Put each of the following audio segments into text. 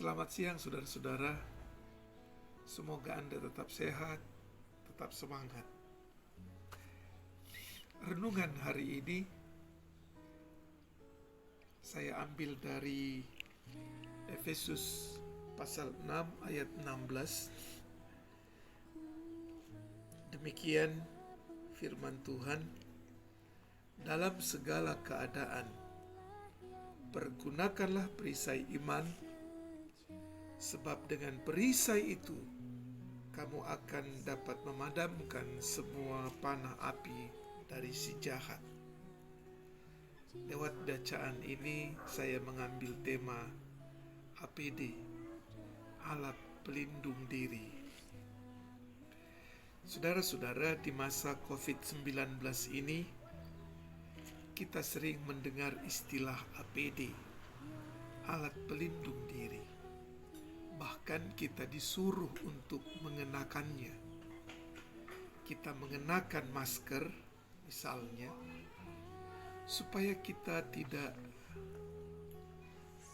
Selamat siang saudara-saudara. Semoga Anda tetap sehat, tetap semangat. Renungan hari ini saya ambil dari Efesus pasal 6 ayat 16. Demikian firman Tuhan, dalam segala keadaan pergunakanlah perisai iman, sebab dengan perisai itu kamu akan dapat memadamkan semua panah api dari si jahat. Lewat bacaan ini saya mengambil tema APD, alat pelindung diri. Saudara-saudara, di masa COVID-19 ini kita sering mendengar istilah APD, alat pelindung diri. Bahkan kita disuruh untuk mengenakannya. Kita mengenakan masker misalnya, supaya kita tidak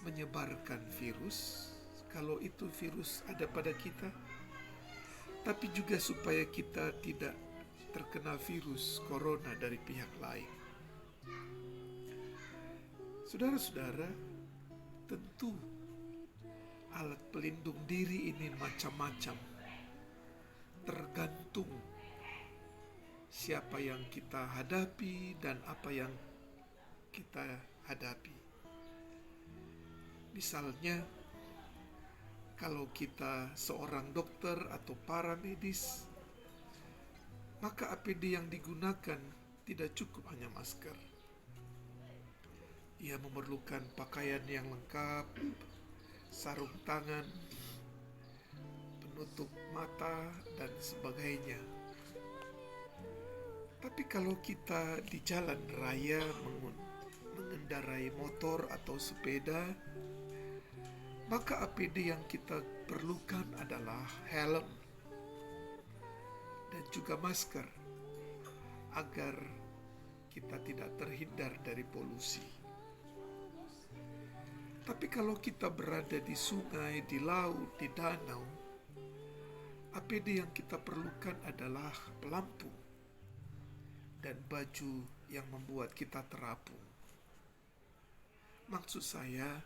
menyebarkan virus, kalau itu virus ada pada kita, tapi juga supaya kita tidak terkena virus corona dari pihak lain. Saudara-saudara, tentu alat pelindung diri ini macam-macam, tergantung siapa yang kita hadapi dan apa yang kita hadapi. Misalnya, kalau kita seorang dokter atau paramedis, maka APD yang digunakan tidak cukup hanya masker. Ia memerlukan pakaian yang lengkap, sarung tangan, penutup mata, dan sebagainya. Tapi kalau kita di jalan raya mengendarai motor atau sepeda, maka APD yang kita perlukan adalah helm dan juga masker, agar kita tidak terhindar dari polusi. Tapi kalau kita berada di sungai, di laut, di danau, APD yang kita perlukan adalah pelampung dan baju yang membuat kita terapung. Maksud saya,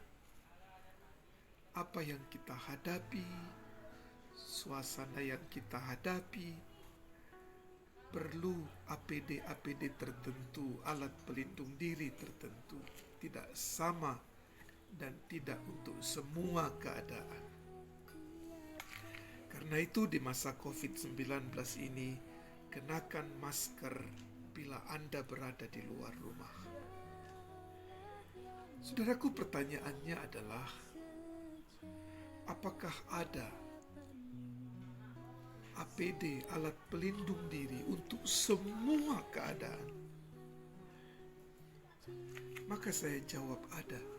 apa yang kita hadapi, suasana yang kita hadapi, perlu APD tertentu, alat pelindung diri tertentu, tidak sama dan tidak untuk semua keadaan. Karena itu di masa COVID-19 ini, kenakan masker bila Anda berada di luar rumah. Saudaraku, pertanyaannya adalah, apakah ada APD, alat pelindung diri untuk semua keadaan? Maka saya jawab ada.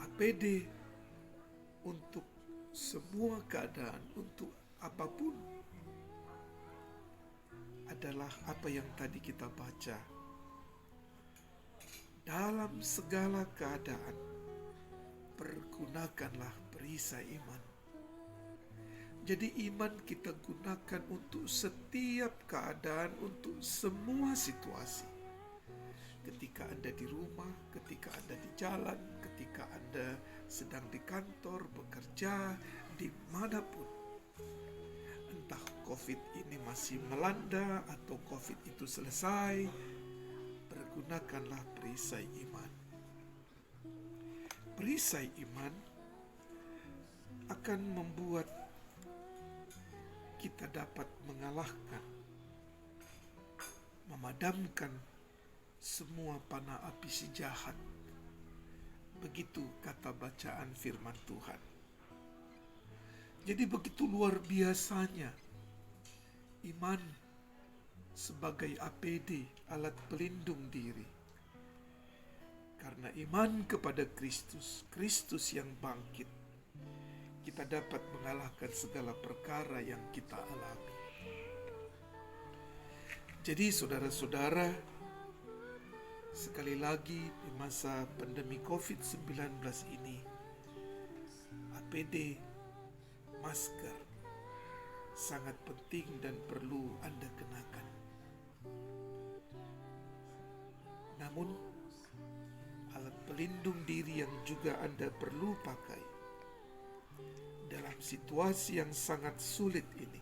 APD untuk semua keadaan, untuk apapun, adalah apa yang tadi kita baca. Dalam segala keadaan, pergunakanlah perisai iman. Jadi iman kita gunakan untuk setiap keadaan, untuk semua situasi. Ketika Anda di rumah, ketika Anda di jalan, ketika Anda sedang di kantor, bekerja, dimanapun. Entah COVID ini masih melanda atau COVID itu selesai, pergunakanlah perisai iman. Perisai iman akan membuat kita dapat mengalahkan, memadamkan semua panah api si jahat. Begitu kata bacaan firman Tuhan. Jadi begitu luar biasanya iman sebagai APD, alat pelindung diri. Karena iman kepada Kristus, Kristus yang bangkit, kita dapat mengalahkan segala perkara yang kita alami. Jadi saudara-saudara, sekali lagi di masa pandemi COVID-19 ini, APD, masker sangat penting dan perlu Anda kenakan. Namun, alat pelindung diri yang juga Anda perlu pakai dalam situasi yang sangat sulit ini,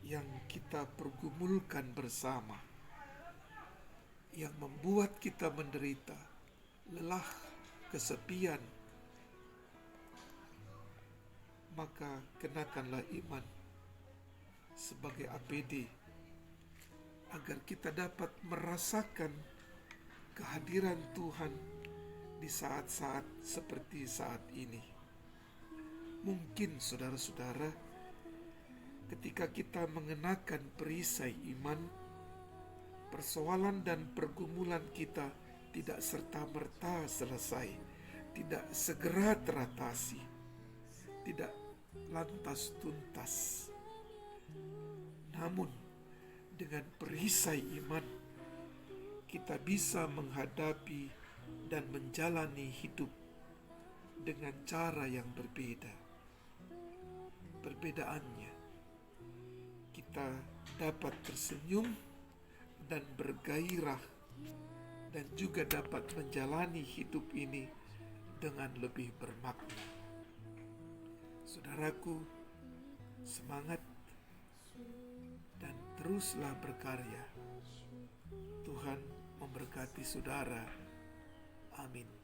yang kita pergumulkan bersama, yang membuat kita menderita, lelah, kesepian, maka kenakanlah iman sebagai APD agar kita dapat merasakan kehadiran Tuhan di saat-saat seperti saat ini. Mungkin saudara-saudara, ketika kita mengenakan perisai iman, persoalan dan pergumulan kita tidak serta-merta selesai, tidak segera teratasi, tidak lantas tuntas. Namun, dengan perisai iman, kita bisa menghadapi dan menjalani hidup dengan cara yang berbeda. Perbedaannya, kita dapat tersenyum dan bergairah, dan juga dapat menjalani hidup ini dengan lebih bermakna. Saudaraku, semangat dan teruslah berkarya. Tuhan memberkati saudara. Amin.